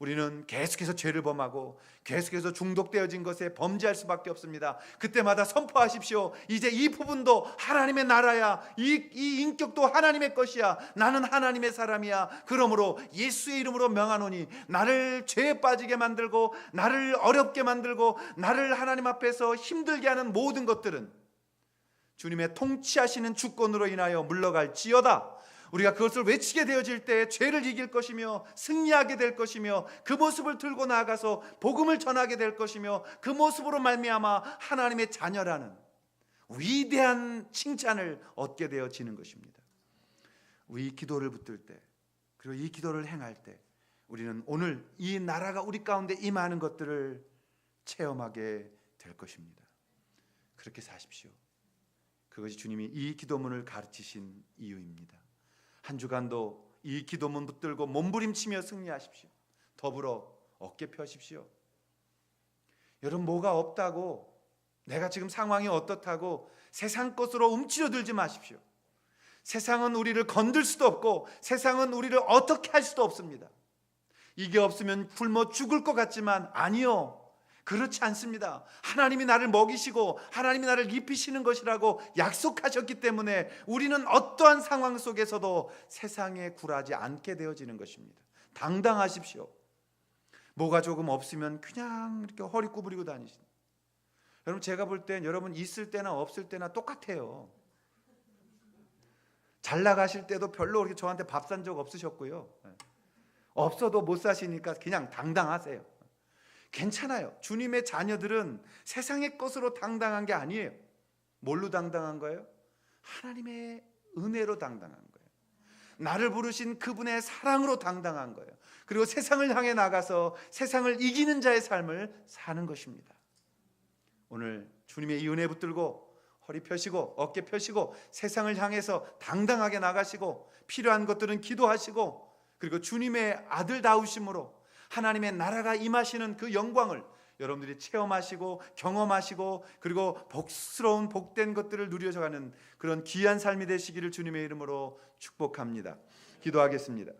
Speaker 1: 우리는 계속해서 죄를 범하고 계속해서 중독되어진 것에 범죄할 수밖에 없습니다. 그때마다 선포하십시오. 이제 이 부분도 하나님의 나라야. 이 인격도 하나님의 것이야. 나는 하나님의 사람이야. 그러므로 예수의 이름으로 명하노니 나를 죄에 빠지게 만들고 나를 어렵게 만들고 나를 하나님 앞에서 힘들게 하는 모든 것들은 주님의 통치하시는 주권으로 인하여 물러갈지어다. 우리가 그것을 외치게 되어질 때 죄를 이길 것이며 승리하게 될 것이며 그 모습을 들고 나아가서 복음을 전하게 될 것이며 그 모습으로 말미암아 하나님의 자녀라는 위대한 칭찬을 얻게 되어지는 것입니다. 이 기도를 붙들 때, 그리고 이 기도를 행할 때 우리는 오늘 이 나라가 우리 가운데 임하는 것들을 체험하게 될 것입니다. 그렇게 사십시오. 그것이 주님이 이 기도문을 가르치신 이유입니다. 한 주간도 이 기도문 붙들고 몸부림치며 승리하십시오. 더불어 어깨 펴십시오. 여러분, 뭐가 없다고, 내가 지금 상황이 어떻다고 세상 것으로 움츠러들지 마십시오. 세상은 우리를 건들 수도 없고 세상은 우리를 어떻게 할 수도 없습니다. 이게 없으면 굶어 죽을 것 같지만 아니요, 그렇지 않습니다. 하나님이 나를 먹이시고 하나님이 나를 입히시는 것이라고 약속하셨기 때문에 우리는 어떠한 상황 속에서도 세상에 굴하지 않게 되어지는 것입니다. 당당하십시오. 뭐가 조금 없으면 그냥 이렇게 허리 구부리고 다니시는. 여러분, 제가 볼 땐 여러분 있을 때나 없을 때나 똑같아요. 잘 나가실 때도 별로 그렇게 저한테 밥 산 적 없으셨고요. 없어도 못 사시니까 그냥 당당하세요. 괜찮아요. 주님의 자녀들은 세상의 것으로 당당한 게 아니에요. 뭘로 당당한 거예요? 하나님의 은혜로 당당한 거예요. 나를 부르신 그분의 사랑으로 당당한 거예요. 그리고 세상을 향해 나가서 세상을 이기는 자의 삶을 사는 것입니다. 오늘 주님의 이 은혜 붙들고 허리 펴시고 어깨 펴시고 세상을 향해서 당당하게 나가시고 필요한 것들은 기도하시고, 그리고 주님의 아들다우심으로 하나님의 나라가 임하시는 그 영광을 여러분들이 체험하시고 경험하시고, 그리고 복스러운 복된 것들을 누려져가는 그런 귀한 삶이 되시기를 주님의 이름으로 축복합니다. 기도하겠습니다.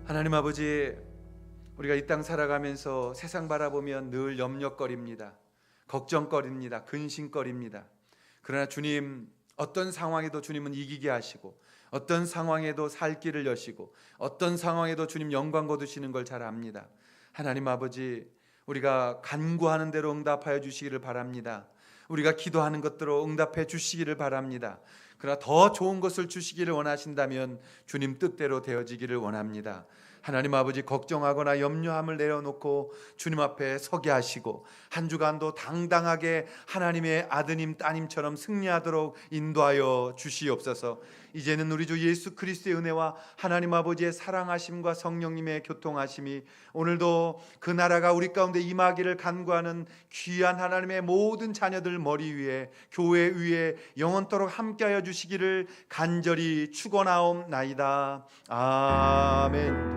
Speaker 1: 하나님 아버지, 우리가 이 땅 살아가면서 세상 바라보면 늘 염려거립니다. 걱정거립니다. 근심거립니다. 그러나 주님, 어떤 상황에도 주님은 이기게 하시고 어떤 상황에도 살 길을 여시고 어떤 상황에도 주님 영광 거두시는 걸 잘 압니다. 하나님 아버지, 우리가 간구하는 대로 응답하여 주시기를 바랍니다. 우리가 기도하는 것대로 응답해 주시기를 바랍니다. 그러나 더 좋은 것을 주시기를 원하신다면 주님 뜻대로 되어지기를 원합니다. 하나님 아버지, 걱정하거나 염려함을 내려놓고 주님 앞에 서게 하시고 한 주간도 당당하게 하나님의 아드님 따님처럼 승리하도록 인도하여 주시옵소서. 이제는 우리 주 예수 그리스도의 은혜와 하나님 아버지의 사랑하심과 성령님의 교통하심이 오늘도 그 나라가 우리 가운데 임하기를 간구하는 귀한 하나님의 모든 자녀들 머리 위에, 교회 위에 영원토록 함께하여 주시기를 간절히 축원하옵나이다. 아멘.